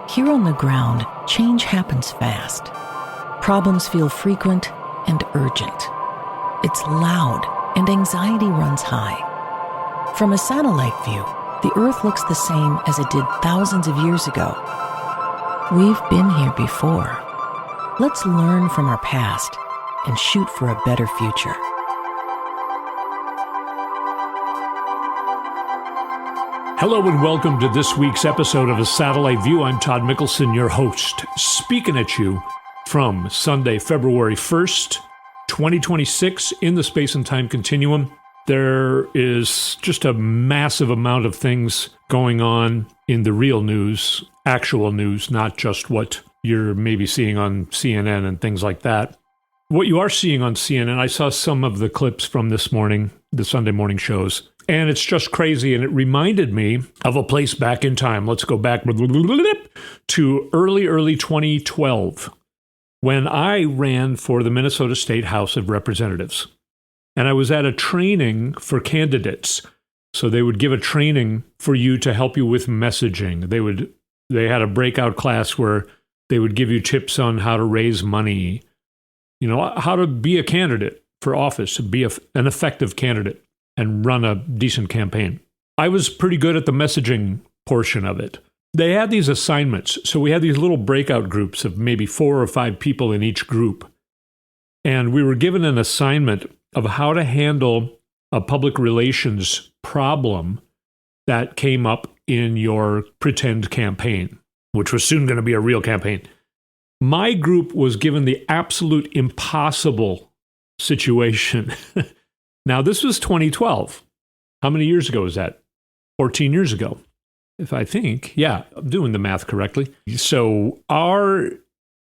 Here on the ground, change happens fast. Problems feel frequent and urgent. It's loud and anxiety runs high. From a satellite view, the Earth looks the same as it did thousands of years ago. We've been here before. Let's learn from our past and shoot for a better future. Hello and welcome to this week's episode of A Satellite View. I'm Todd Mikkelson, your host, speaking at you from Sunday, February 1st, 2026, in the space and time continuum. There is just a massive amount of things going on in the real news, actual news, not just what you're maybe seeing on CNN and things like that. What you are seeing on CNN, I saw some of the clips from this morning, the Sunday morning shows, and it's just crazy. And it reminded me of a place back in time. Let's go back to early 2012, when I ran for the Minnesota State House of Representatives. And I was at a training for candidates. So they would give a training for you to help you with messaging. They had a breakout class where they would give you tips on how to raise money, how to be a candidate for office, to be an effective candidate and run a decent campaign. I was pretty good at the messaging portion of it. They had these assignments. So we had these little breakout groups of maybe 4 or 5 people in each group. And we were given an assignment of how to handle a public relations problem that came up in your pretend campaign, which was soon going to be a real campaign. My group was given the absolute impossible situation. Now, this was 2012. How many years ago was that? 14 years ago, if I think. Yeah, I'm doing the math correctly. So our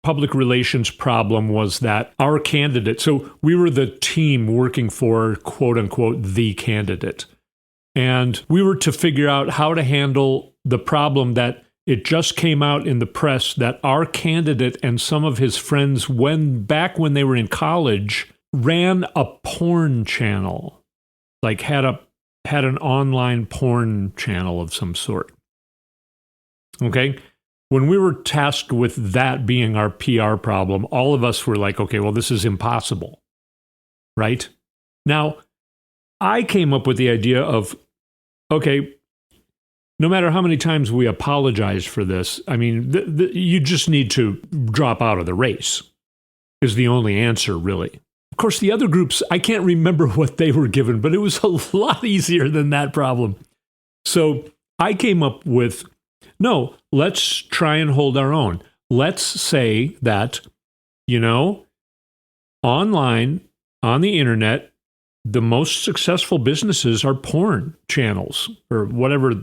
public relations problem was that our candidate, so we were the team working for, quote unquote, the candidate. And we were to figure out how to handle the problem that it just came out in the press that our candidate and some of his friends, back when they were in college, ran a porn channel, like had an online porn channel of some sort. Okay? When we were tasked with that being our PR problem, all of us were like, okay, well, this is impossible, right? Now, I came up with the idea of, okay, no matter how many times we apologize for this, I mean, you just need to drop out of the race is the only answer, really. Of course, the other groups, I can't remember what they were given, but it was a lot easier than that problem. So I came up with, no, let's try and hold our own. Let's say that, online, on the internet, the most successful businesses are porn channels or whatever,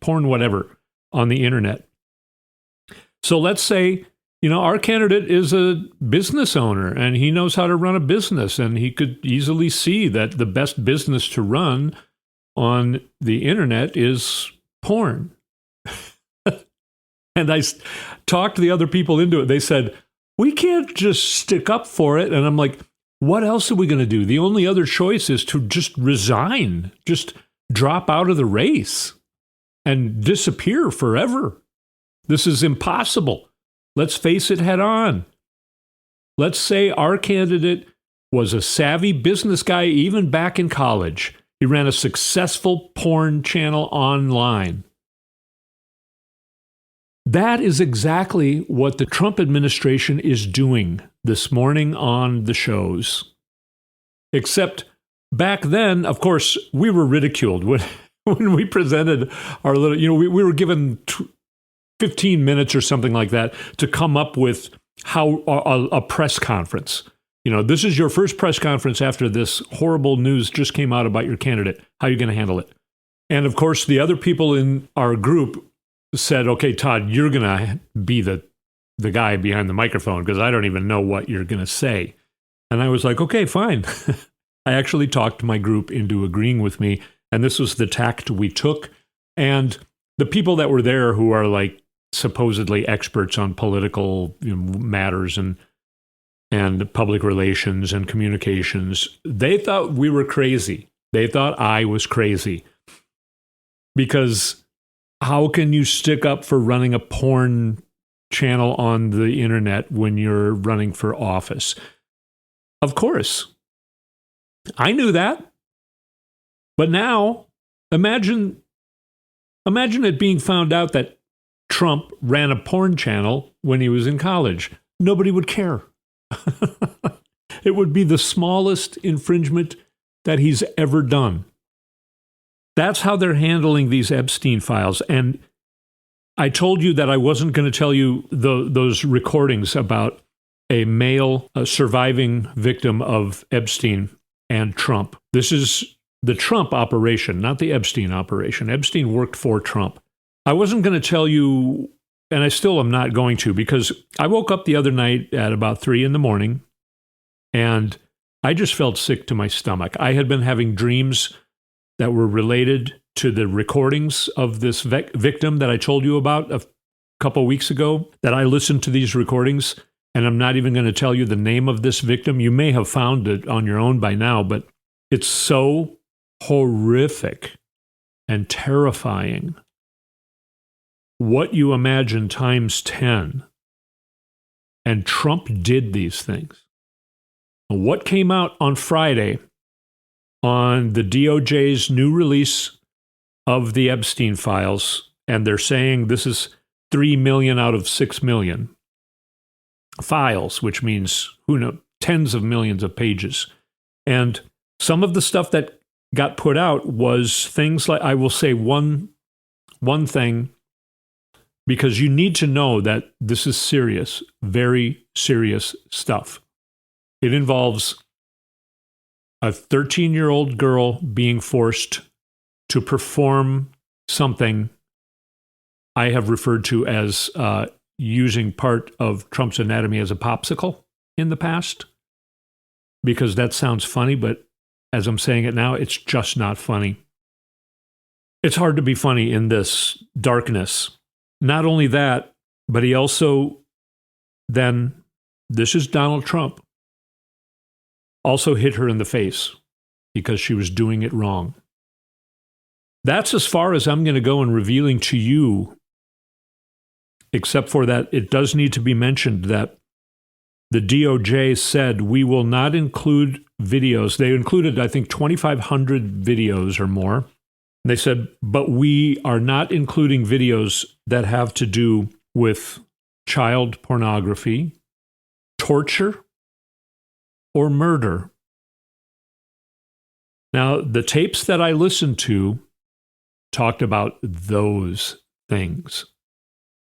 porn whatever on the internet. So let's say, our candidate is a business owner and he knows how to run a business, and he could easily see that the best business to run on the internet is porn. And I talked the other people into it. They said, we can't just stick up for it. And I'm like, what else are we going to do? The only other choice is to just resign, just drop out of the race and disappear forever. This is impossible. Let's face it head on. Let's say our candidate was a savvy business guy even back in college. He ran a successful porn channel online. That is exactly what the Trump administration is doing this morning on the shows. Except back then, of course, we were ridiculed when we presented our little, we were given 15 minutes or something like that to come up with how a press conference. This is your first press conference after this horrible news just came out about your candidate. How are you going to handle it? And of course, the other people in our group said, okay, Todd, you're going to be the guy behind the microphone because I don't even know what you're going to say. And I was like, okay, fine. I actually talked my group into agreeing with me, and this was the tact we took. And the people that were there who are like supposedly experts on political matters and public relations and communications, they thought we were crazy. They thought I was crazy because how can you stick up for running a porn channel on the internet when you're running for office? Of course. I knew that. But now, imagine it being found out that Trump ran a porn channel when he was in college. Nobody would care. It would be the smallest infringement that he's ever done. That's how they're handling these Epstein files. And I told you that I wasn't going to tell you those recordings about a male surviving victim of Epstein and Trump. This is the Trump operation, not the Epstein operation. Epstein worked for Trump. I wasn't going to tell you, and I still am not going to, because I woke up the other night at about 3 a.m, and I just felt sick to my stomach. I had been having dreams that were related to the recordings of this victim that I told you about a couple weeks ago, that I listened to these recordings, and I'm not even going to tell you the name of this victim. You may have found it on your own by now, but it's so horrific and terrifying. What you imagine times 10. And Trump did these things. What came out on Friday on the DOJ's new release of the Epstein files, and they're saying this is 3 million out of 6 million files, which means, who knows, tens of millions of pages. And some of the stuff that got put out was things like, I will say one thing, because you need to know that this is serious, very serious stuff. It involves a 13-year-old girl being forced to perform something I have referred to as using part of Trump's anatomy as a popsicle in the past, because that sounds funny, but as I'm saying it now, it's just not funny. It's hard to be funny in this darkness. Not only that, but he also then, this is Donald Trump, also hit her in the face because she was doing it wrong. That's as far as I'm going to go in revealing to you, except for that it does need to be mentioned that the DOJ said we will not include videos. They included, I think, 2,500 videos or more. They said, but we are not including videos that have to do with child pornography, torture, or murder. Now, the tapes that I listened to talked about those things,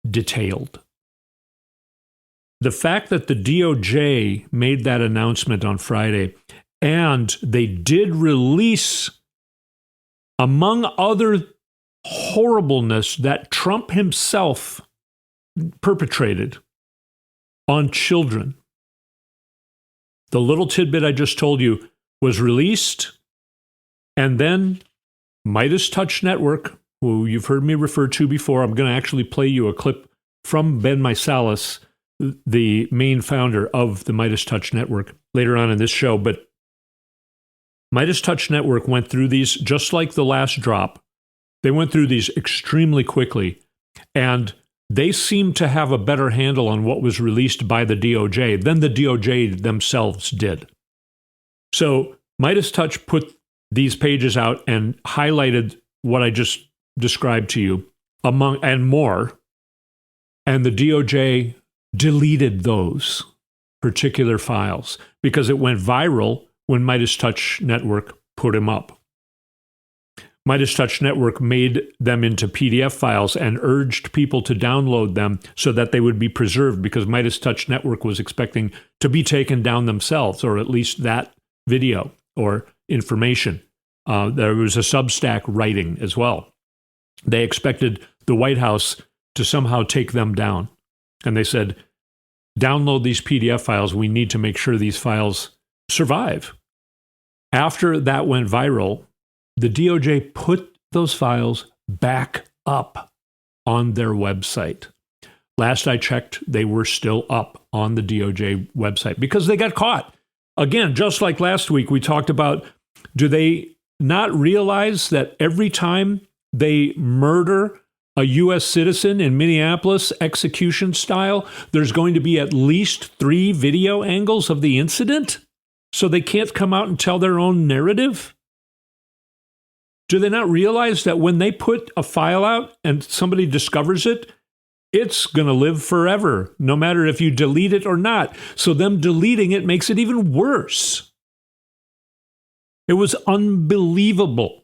detailed. The fact that the DOJ made that announcement on Friday, and they did release, among other horribleness that Trump himself perpetrated on children. The little tidbit I just told you was released, and then Midas Touch Network, who you've heard me refer to before, I'm going to actually play you a clip from Ben Meiselas, the main founder of the Midas Touch Network, later on in this show. But Midas Touch Network went through these just like the last drop. They went through these extremely quickly, and they seemed to have a better handle on what was released by the DOJ than the DOJ themselves did. So Midas Touch put these pages out and highlighted what I just described to you, among and more, and the DOJ deleted those particular files because it went viral when Midas Touch Network put them up. Midas Touch Network made them into PDF files and urged people to download them so that they would be preserved, because Midas Touch Network was expecting to be taken down themselves, or at least that video or information. There was a Substack writing as well. They expected the White House to somehow take them down. And they said, download these PDF files. We need to make sure these files survive. After that went viral, the DOJ put those files back up on their website. Last I checked, they were still up on the DOJ website because they got caught. Again, just like last week, we talked about, do they not realize that every time they murder a U.S. citizen in Minneapolis, execution style, there's going to be at least 3 video angles of the incident? So they can't come out and tell their own narrative? Do they not realize that when they put a file out and somebody discovers it, it's going to live forever, no matter if you delete it or not. So them deleting it makes it even worse. It was unbelievable.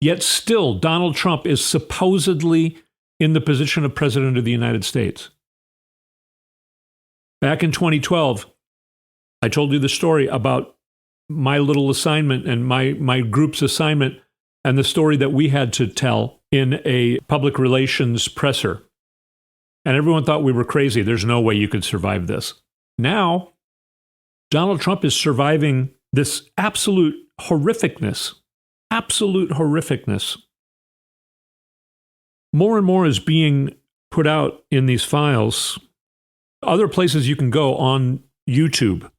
Yet still, Donald Trump is supposedly in the position of President of the United States. Back in 2012, I told you the story about my little assignment and my group's assignment and the story that we had to tell in a public relations presser. And everyone thought we were crazy. There's no way you could survive this. Now, Donald Trump is surviving this absolute horrificness. Absolute horrificness. More and more is being put out in these files. Other places you can go on YouTube.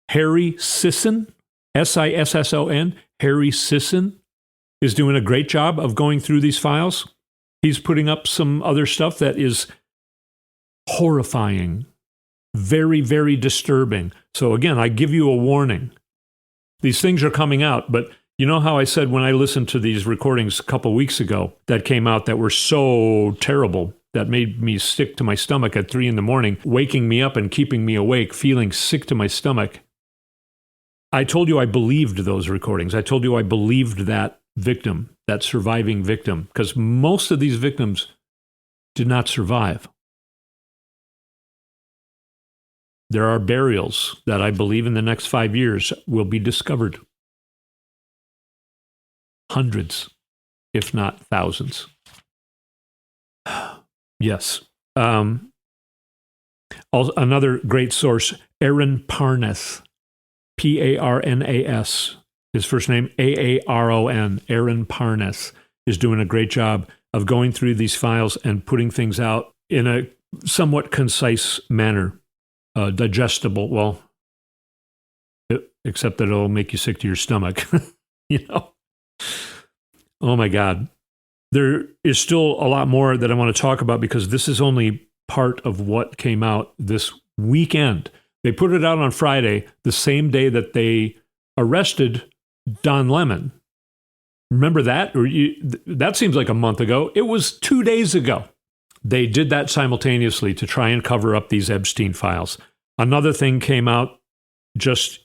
Harry Sisson, Sisson, Harry Sisson, is doing a great job of going through these files. He's putting up some other stuff that is horrifying, very, very disturbing. So again, I give you a warning. These things are coming out, but you know how I said when I listened to these recordings a couple weeks ago that came out that were so terrible, that made me sick to my stomach at 3 a.m, waking me up and keeping me awake, feeling sick to my stomach. I told you I believed those recordings. I told you I believed that victim, that surviving victim, because most of these victims did not survive. There are burials that I believe in the next 5 years will be discovered. Hundreds, if not thousands. Yes. Another great source, Aaron Parnas, Parnas. His first name, Aaron, Aaron Parnas, is doing a great job of going through these files and putting things out in a somewhat concise manner, digestible, well, except that it'll make you sick to your stomach, you know? Oh my God. There is still a lot more that I want to talk about because this is only part of what came out this weekend. They put it out on Friday, the same day that they arrested Don Lemon. Remember that? That seems like a month ago. It was 2 days ago. They did that simultaneously to try and cover up these Epstein files. Another thing came out just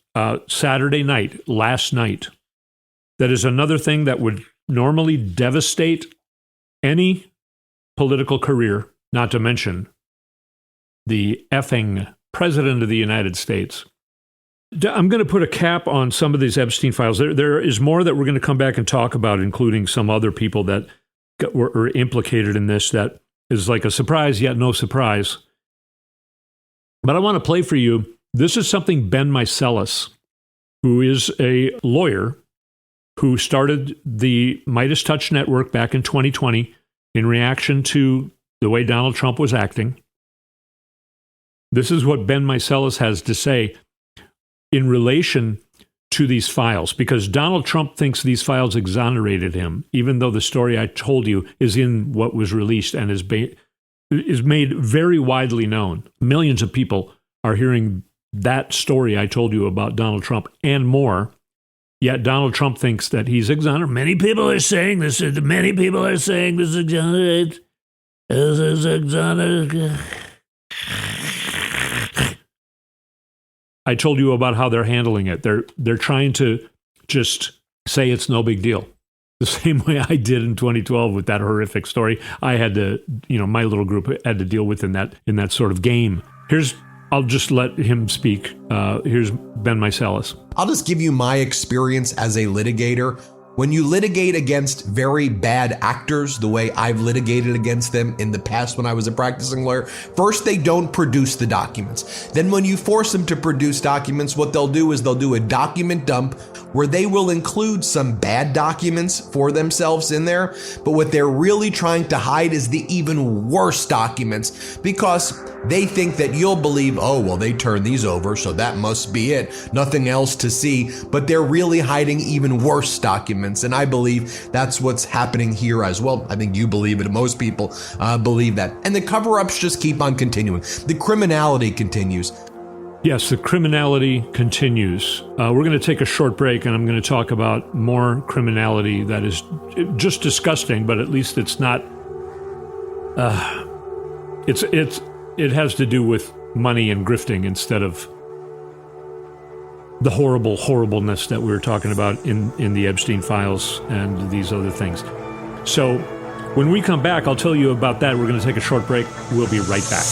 Saturday night, last night. That is another thing that would normally devastate any political career, not to mention the effing President of the United States. I'm going to put a cap on some of these Epstein files. There is more that we're going to come back and talk about, including some other people that were implicated in this that is like a surprise, yet no surprise. But I want to play for you. This is something Ben Meiselas, who is a lawyer who started the Midas Touch Network back in 2020 in reaction to the way Donald Trump was acting. This is what Ben Meiselas has to say in relation to these files, because Donald Trump thinks these files exonerated him, even though the story I told you is in what was released and is made very widely known. Millions of people are hearing that story I told you about Donald Trump and more. Yet Donald Trump thinks that he's exonerated. Many people are saying this. Many people are saying this exonerated. This is exonerated. I told you about how they're handling it. They're trying to just say it's no big deal. The same way I did in 2012 with that horrific story. I had to, my little group had to deal with in that sort of game. I'll just let him speak. Here's Ben Meiselas. I'll just give you my experience as a litigator. When you litigate against very bad actors, the way I've litigated against them in the past when I was a practicing lawyer, first they don't produce the documents. Then when you force them to produce documents, what they'll do is they'll do a document dump where they will include some bad documents for themselves in there, but what they're really trying to hide is the even worse documents, because they think that you'll believe, oh, well, they turned these over, so that must be it. Nothing else to see. But they're really hiding even worse documents. And I believe that's what's happening here as well. I think you believe it. Most people believe that. And the cover-ups just keep on continuing. The criminality continues. Yes, the criminality continues. We're going to take a short break, and I'm going to talk about more criminality that is just disgusting, but at least it's not. It has to do with money and grifting instead of the horribleness that we were talking about in the Epstein files and these other things. So when we come back, I'll tell you about that. We're going to take a short break. We'll be right back.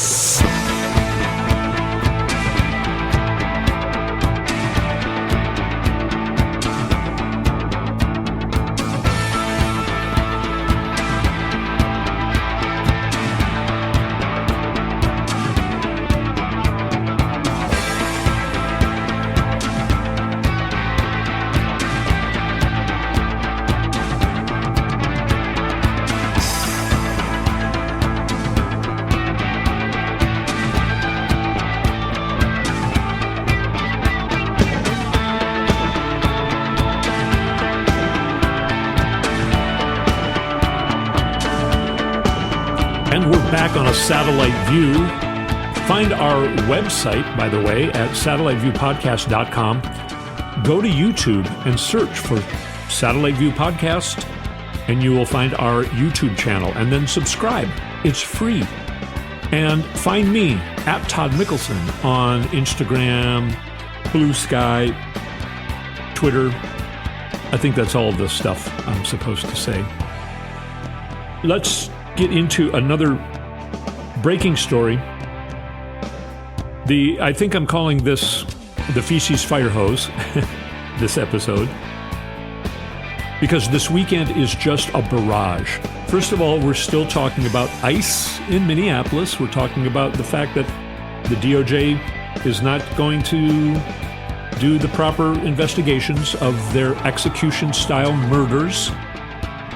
And we're back on a satellite view. Find our website, by the way, at satelliteviewpodcast.com. Go to YouTube and search for Satellite View Podcast, and you will find our YouTube channel. And then subscribe. It's free. And find me at Todd Mikkelson on Instagram, Blue Sky, Twitter. I think that's all the stuff I'm supposed to say. Let's get into another breaking story. I think I'm calling this the Feces fire hose, this episode, because this weekend is just a barrage. First of all, we're still talking about ICE in Minneapolis. We're talking about the fact that the DOJ is not going to do the proper investigations of their execution-style murders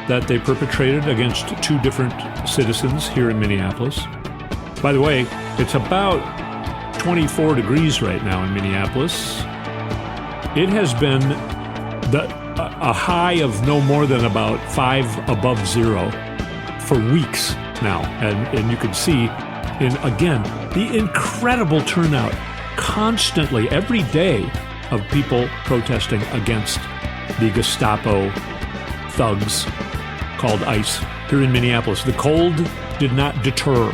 that they perpetrated against two different citizens here in Minneapolis. By the way, it's about 24 degrees right now in Minneapolis. It has been a high of no more than about 5 above zero for weeks now. And you can see, again, the incredible turnout constantly, every day, of people protesting against the Gestapo thugs called ICE here in Minneapolis. The cold did not deter.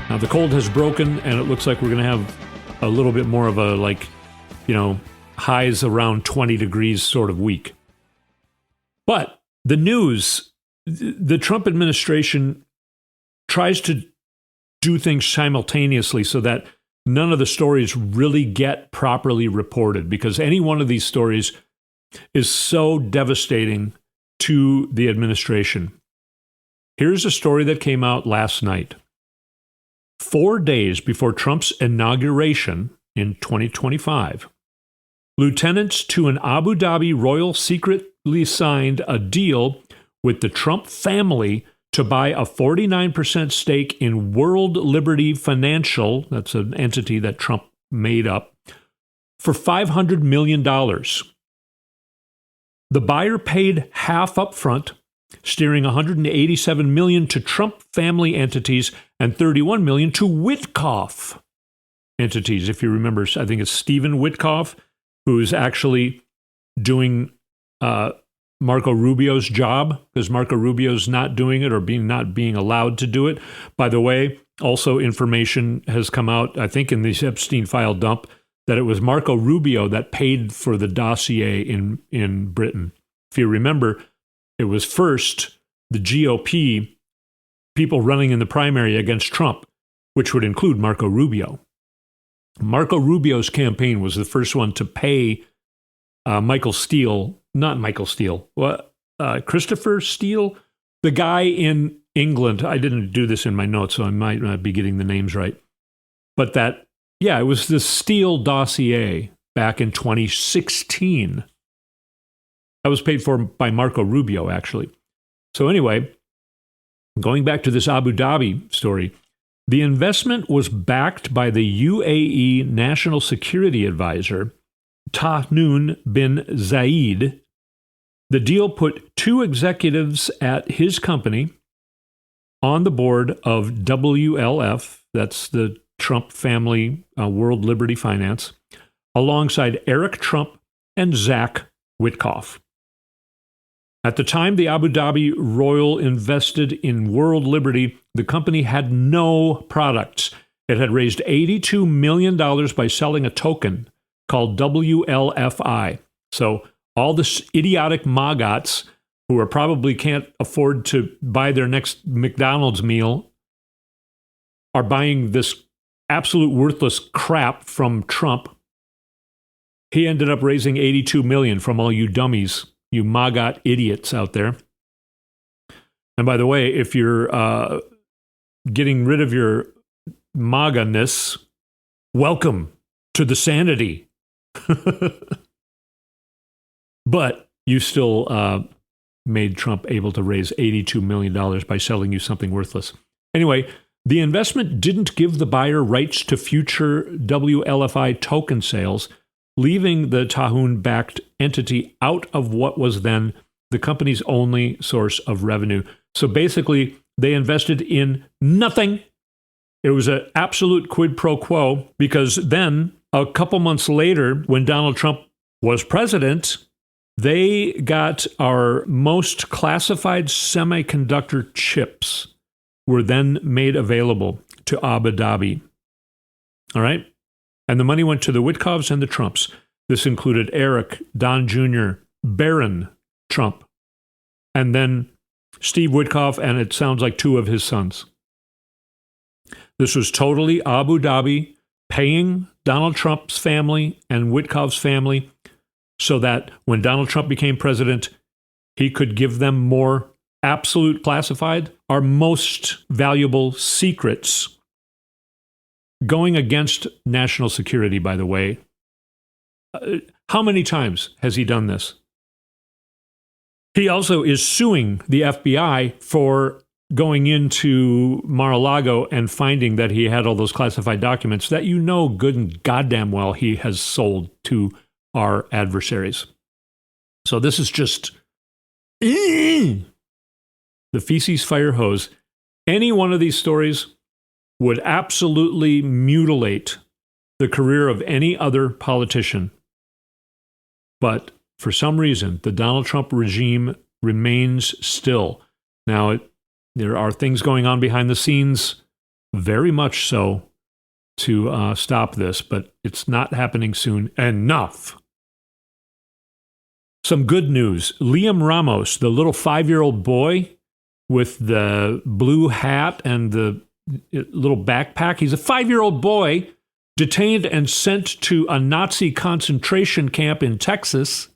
Now the cold has broken, and it looks like we're going to have a little bit more of a, highs around 20 degrees sort of week. But the news, the Trump administration tries to do things simultaneously so that none of the stories really get properly reported, because any one of these stories is so devastating to the administration. Here's a story that came out last night. 4 days before Trump's inauguration in 2025, lieutenants to an Abu Dhabi royal secretly signed a deal with the Trump family to buy a 49% stake in World Liberty Financial, that's an entity that Trump made up, for $500 million. The buyer paid half up front, steering $187 million to Trump family entities and $31 million to Witkoff entities. If you remember, I think it's Stephen Witkoff, who's actually doing Marco Rubio's job, because Marco Rubio's not doing it or not being allowed to do it. By the way, also information has come out, I think in this Epstein file dump, that it was Marco Rubio that paid for the dossier in Britain. If you remember, it was first the GOP people running in the primary against Trump, which would include Marco Rubio. Marco Rubio's campaign was the first one to pay Christopher Steele, the guy in England. I didn't do this in my notes, so I might not be getting the names right. But it was the Steele dossier back in 2016. That was paid for by Marco Rubio, actually. So anyway, going back to this Abu Dhabi story, the investment was backed by the UAE National Security Advisor, Tahnoon bin Zayed. The deal put 2 executives at his company on the board of WLF, that's the Trump family, World Liberty Finance, alongside Eric Trump and Zach Witkoff. At the time the Abu Dhabi Royal invested in World Liberty, the company had no products. It had raised $82 million by selling a token called WLFI. So all the idiotic maggots who are probably can't afford to buy their next McDonald's meal are buying this absolute worthless crap from Trump. He ended up raising $82 million from all you dummies, you maggot idiots out there. And by the way, if you're getting rid of your MAGA-ness, welcome to the sanity. But you still made Trump able to raise $82 million by selling you something worthless. Anyway, the investment didn't give the buyer rights to future WLFI token sales, leaving the Tahnoon-backed entity out of what was then the company's only source of revenue. So basically, they invested in nothing. It was an absolute quid pro quo, because then, a couple months later, when Donald Trump was president, they got our most classified semiconductor chips were then made available to Abu Dhabi. All right? And the money went to the Witkoffs and the Trumps. This included Eric, Don Jr., Barron Trump, and then Steve Witkoff, and it sounds like 2 of his sons. This was totally Abu Dhabi paying Donald Trump's family and Witkoff's family so that when Donald Trump became president, he could give them more absolute classified, our most valuable secrets, going against national security, by the way. How many times has he done this? He also is suing the FBI for going into Mar-a-Lago and finding that he had all those classified documents that good and goddamn well he has sold to our adversaries. So this is just the feces fire hose. Any one of these stories would absolutely mutilate the career of any other politician. But for some reason, the Donald Trump regime remains still. Now, there are things going on behind the scenes, very much so, to stop this, but it's not happening soon enough. Some good news. Liam Ramos, the little 5-year-old boy with the blue hat and the little backpack, he's a 5-year-old boy detained and sent to a Nazi concentration camp in Texas.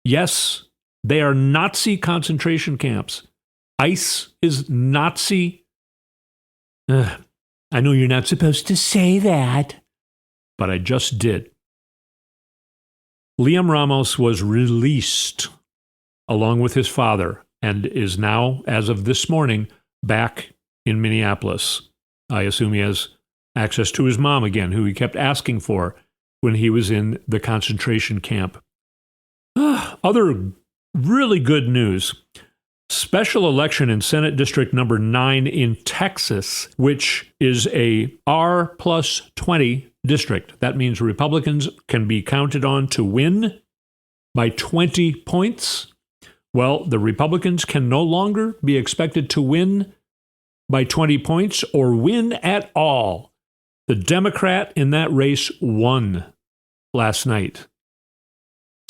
Yes, they are Nazi concentration camps. ICE is Nazi. I know you're not supposed to say that, but I just did. Liam Ramos was released along with his father and is now, as of this morning, back in Minneapolis. I assume he has access to his mom again, who he kept asking for when he was in the concentration camp. Other really good news. Special election in Senate District number 9 in Texas, which is a R+20 district. That means Republicans can be counted on to win by 20 points. Well, the Republicans can no longer be expected to win by 20 points or win at all. The Democrat in that race won last night.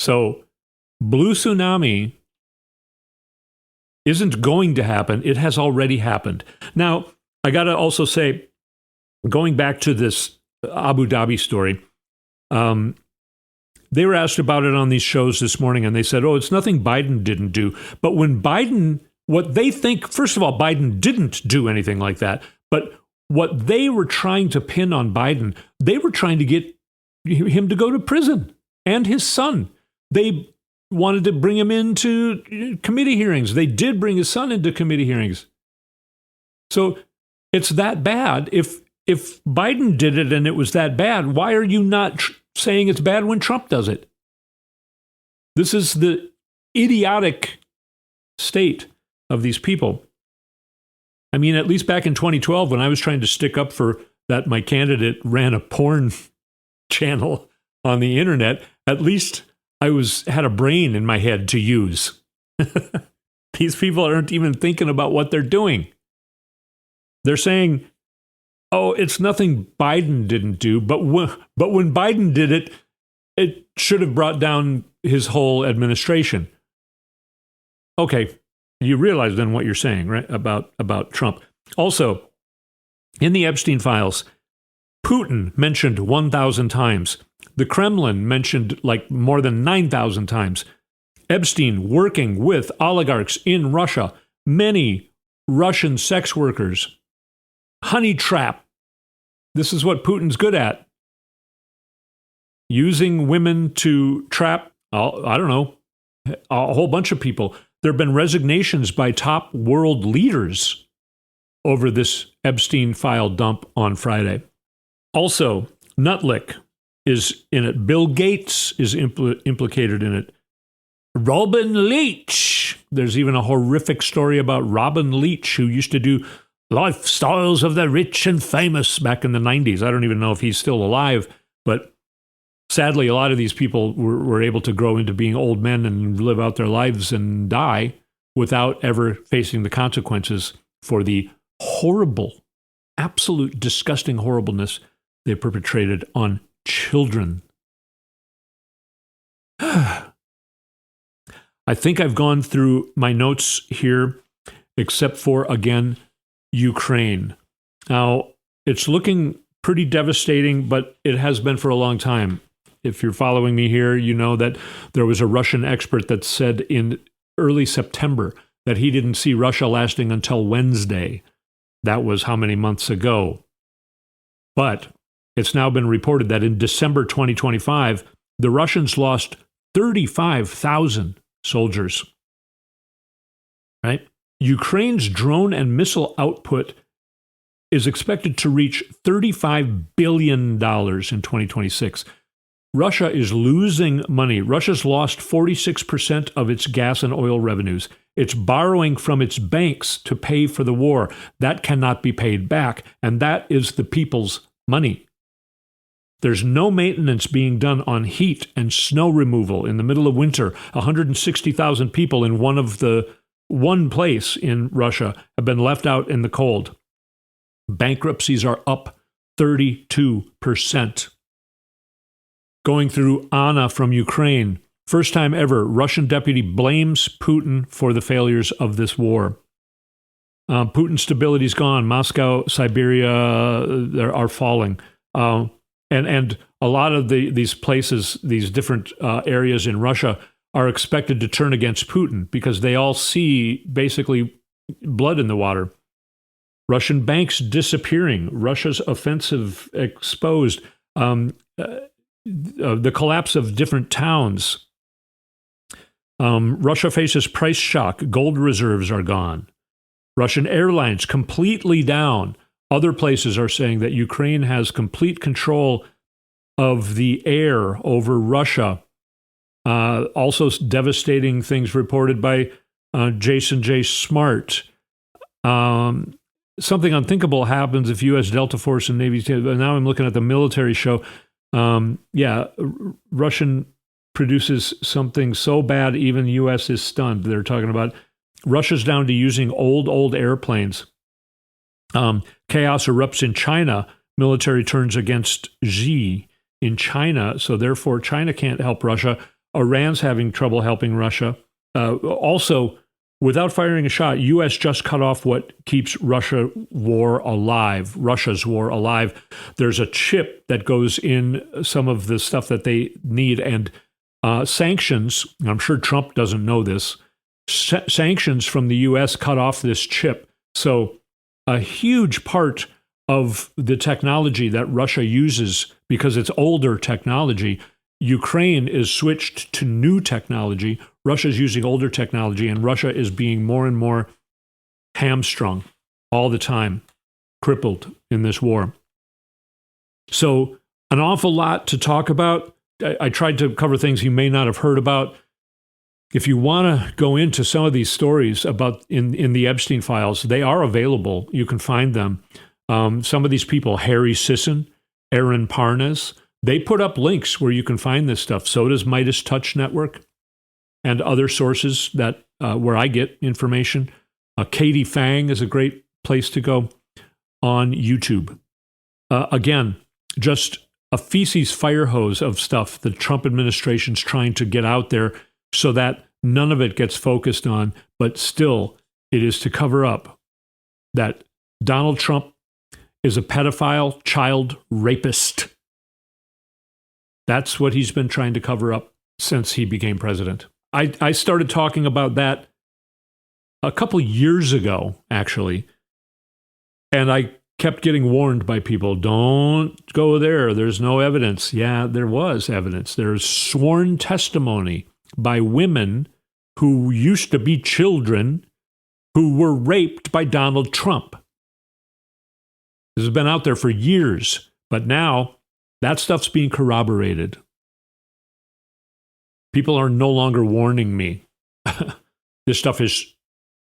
So, Blue Tsunami isn't going to happen. It has already happened. Now, I got to also say, going back to this Abu Dhabi story, they were asked about it on these shows this morning, and they said, it's nothing Biden didn't do. But when Biden, what they think, first of all, Biden didn't do anything like that. But what they were trying to pin on Biden, they were trying to get him to go to prison, and his son. They wanted to bring him into committee hearings. They did bring his son into committee hearings. So it's that bad. If Biden did it and it was that bad, why are you not saying it's bad when Trump does it? This is the idiotic state of these people. I mean, at least back in 2012, when I was trying to stick up for that my candidate ran a porn channel on the internet, at least I had a brain in my head to use. These people aren't even thinking about what they're doing. They're saying, oh, it's nothing Biden didn't do, but when Biden did it, it should have brought down his whole administration. Okay, you realize then what you're saying, right, about Trump. Also, in the Epstein files, Putin mentioned 1,000 times. The Kremlin mentioned like more than 9,000 times. Epstein working with oligarchs in Russia, many Russian sex workers. Honey trap. This is what Putin's good at. Using women to trap, I don't know, a whole bunch of people. There have been resignations by top world leaders over this Epstein file dump on Friday. Also, Nutlick is in it. Bill Gates is implicated in it. Robin Leach. There's even a horrific story about Robin Leach, who used to do Lifestyles of the Rich and Famous back in the 90s. I don't even know if he's still alive, but sadly, a lot of these people were able to grow into being old men and live out their lives and die without ever facing the consequences for the horrible, absolute disgusting horribleness they perpetrated on children. I think I've gone through my notes here, except for, again, Ukraine. Now, it's looking pretty devastating, but it has been for a long time. If you're following me here, you know that there was a Russian expert that said in early September that he didn't see Russia lasting until Wednesday. That was how many months ago? But it's now been reported that in December 2025, the Russians lost 35,000 soldiers. Right? Ukraine's drone and missile output is expected to reach $35 billion in 2026. Russia is losing money. Russia's lost 46% of its gas and oil revenues. It's borrowing from its banks to pay for the war. That cannot be paid back, and that is the people's money. There's no maintenance being done on heat and snow removal in the middle of winter. 160,000 people in one place in Russia have been left out in the cold. Bankruptcies are up 32%. Going through Anna from Ukraine. First time ever, Russian deputy blames Putin for the failures of this war. Putin's stability's gone. Moscow, Siberia are falling. And a lot of these places, these different areas in Russia are expected to turn against Putin because they all see basically blood in the water. Russian banks disappearing. Russia's offensive exposed. The collapse of different towns. Russia faces price shock. Gold reserves are gone. Russian airlines completely down. Other places are saying that Ukraine has complete control of the air over Russia. Also devastating things reported by Jason J. Smart. Something unthinkable happens if U.S. Delta Force and Navy... Now I'm looking at the military show. Russian produces something so bad even the U.S. is stunned. They're talking about Russia's down to using old airplanes. Chaos erupts in China. Military turns against Xi in China, so therefore China can't help Russia. Iran's having trouble helping Russia. Also, without firing a shot, U.S. just cut off what keeps Russia's war alive. There's a chip that goes in some of the stuff that they need, and sanctions, I'm sure Trump doesn't know this, sanctions from the U.S. cut off this chip. So a huge part of the technology that Russia uses, because it's older technology, Ukraine is switched to new technology. Russia's using older technology, and Russia is being more and more hamstrung all the time, crippled in this war. So an awful lot to talk about. I tried to cover things you may not have heard about. If you want to go into some of these stories about in the Epstein files, they are available. You can find them. Some of these people, Harry Sisson, Aaron Parnas, they put up links where you can find this stuff. So does Midas Touch Network and other sources that where I get information. Katie Fang is a great place to go on YouTube. Again, just a feces fire hose of stuff the Trump administration's trying to get out there so that none of it gets focused on, but still it is to cover up that Donald Trump is a pedophile, child rapist. That's what he's been trying to cover up since he became president. I started talking about that a couple years ago, actually, and I kept getting warned by people, don't go there. There's no evidence. Yeah, there was evidence. There's sworn testimony by women who used to be children who were raped by Donald Trump. This has been out there for years, but now that stuff's being corroborated. People are no longer warning me. This stuff is,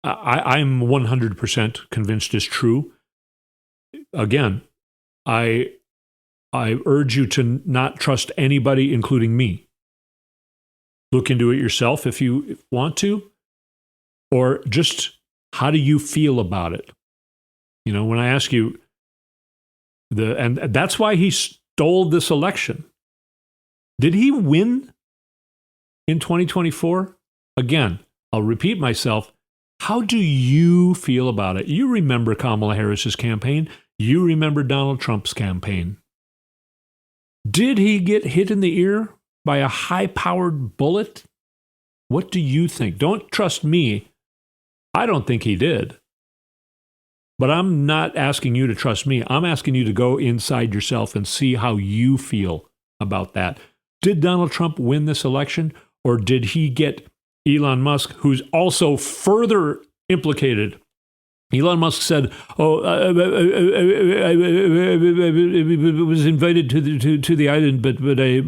I'm 100% convinced is true. Again, I urge you to not trust anybody, including me. Look into it yourself if you want to, or just how do you feel about it? You know, when I ask you, and that's why he stole this election. Did he win in 2024? Again, I'll repeat myself. How do you feel about it? You remember Kamala Harris's campaign. You remember Donald Trump's campaign. Did he get hit in the ear by a high-powered bullet? What do you think? Don't trust me. I don't think he did. But I'm not asking you to trust me. I'm asking you to go inside yourself and see how you feel about that. Did Donald Trump win this election, or did he get Elon Musk, who's also further implicated? Elon Musk said, I was invited to the island,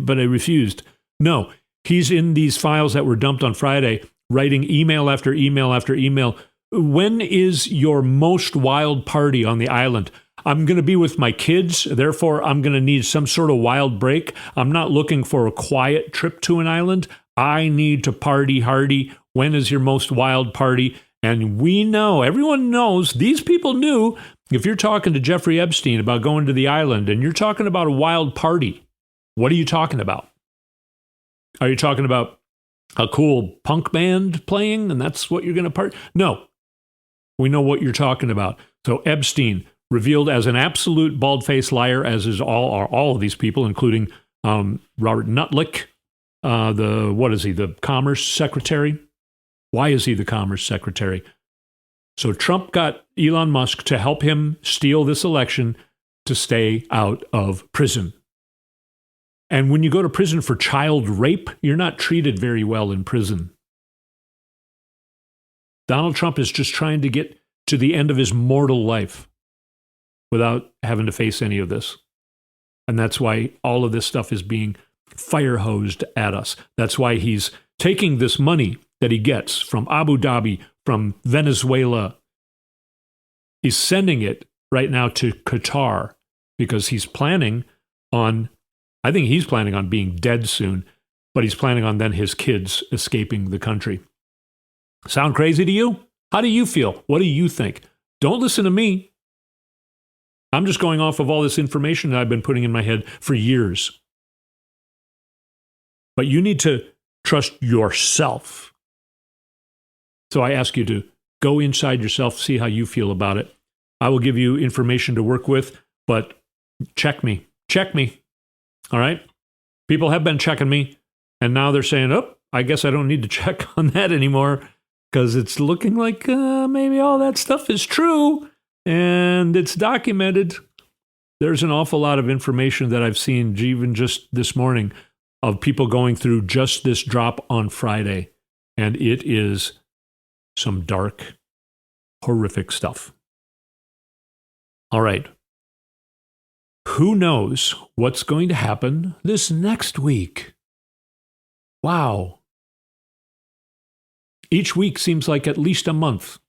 but I refused. No, he's in these files that were dumped on Friday, writing email after email after email. When is your most wild party on the island? I'm going to be with my kids, therefore I'm going to need some sort of wild break. I'm not looking for a quiet trip to an island. I need to party hardy. When is your most wild party? And we know, everyone knows, these people knew, if you're talking to Jeffrey Epstein about going to the island and you're talking about a wild party, what are you talking about? Are you talking about a cool punk band playing and that's what you're going to party? No, we know what you're talking about. So Epstein, revealed as an absolute bald-faced liar, as is all of these people, including Robert Nutlick, the Commerce Secretary? Why is he the Commerce Secretary? So Trump got Elon Musk to help him steal this election to stay out of prison. And when you go to prison for child rape, you're not treated very well in prison. Donald Trump is just trying to get to the end of his mortal life without having to face any of this. And that's why all of this stuff is being fire-hosed at us. That's why he's taking this money that he gets from Abu Dhabi, from Venezuela. He's sending it right now to Qatar because he's planning on, I think he's planning on being dead soon, but he's planning on then his kids escaping the country. Sound crazy to you? How do you feel? What do you think? Don't listen to me. I'm just going off of all this information that I've been putting in my head for years. But you need to trust yourself. So I ask you to go inside yourself, see how you feel about it. I will give you information to work with, but check me. Check me. All right? People have been checking me, and now they're saying, oh, I guess I don't need to check on that anymore because it's looking like maybe all that stuff is true and it's documented. there's an awful lot of information that I've seen even just this morning of people going through just this drop on Friday. And it is some dark, horrific stuff. All right. Who knows what's going to happen this next week? Wow. Each week seems like at least a month.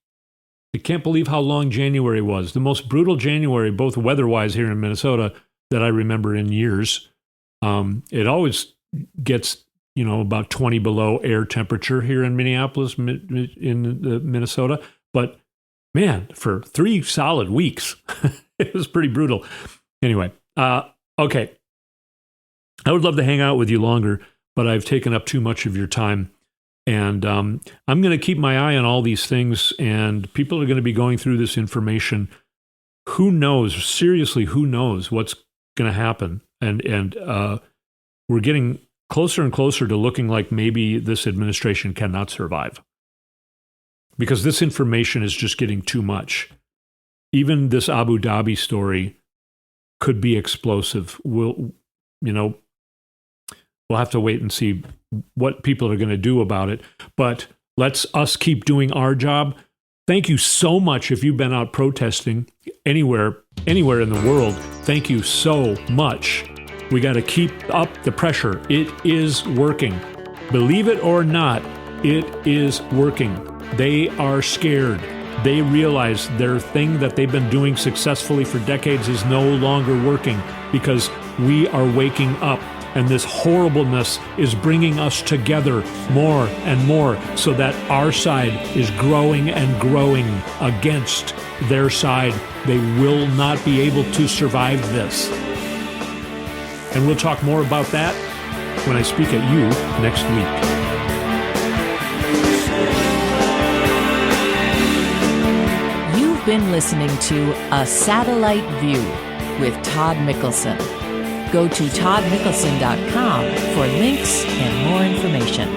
I can't believe how long January was. The most brutal January, both weather-wise here in Minnesota, that I remember in years. It always gets, about 20 below air temperature here in Minneapolis, in Minnesota. But man, for 3 solid weeks, it was pretty brutal. Anyway, okay. I would love to hang out with you longer, but I've taken up too much of your time. And I'm going to keep my eye on all these things, and people are going to be going through this information. Who knows? Seriously, who knows what's going to happen? And we're getting closer and closer to looking like maybe this administration cannot survive, because this information is just getting too much. Even this Abu Dhabi story could be explosive. We'll have to wait and see what people are going to do about it. But let's us keep doing our job. Thank you so much if you've been out protesting anywhere in the world. Thank you so much. We got to keep up the pressure. It is working. Believe it or not, it is working. They are scared. They realize their thing that they've been doing successfully for decades is no longer working, because we are waking up. And this horribleness is bringing us together more and more, so that our side is growing and growing against their side. They will not be able to survive this. And we'll talk more about that when I speak at you next week. You've been listening to A Satellite View with Todd Mikkelson. Go to toddmikkelson.com for links and more information.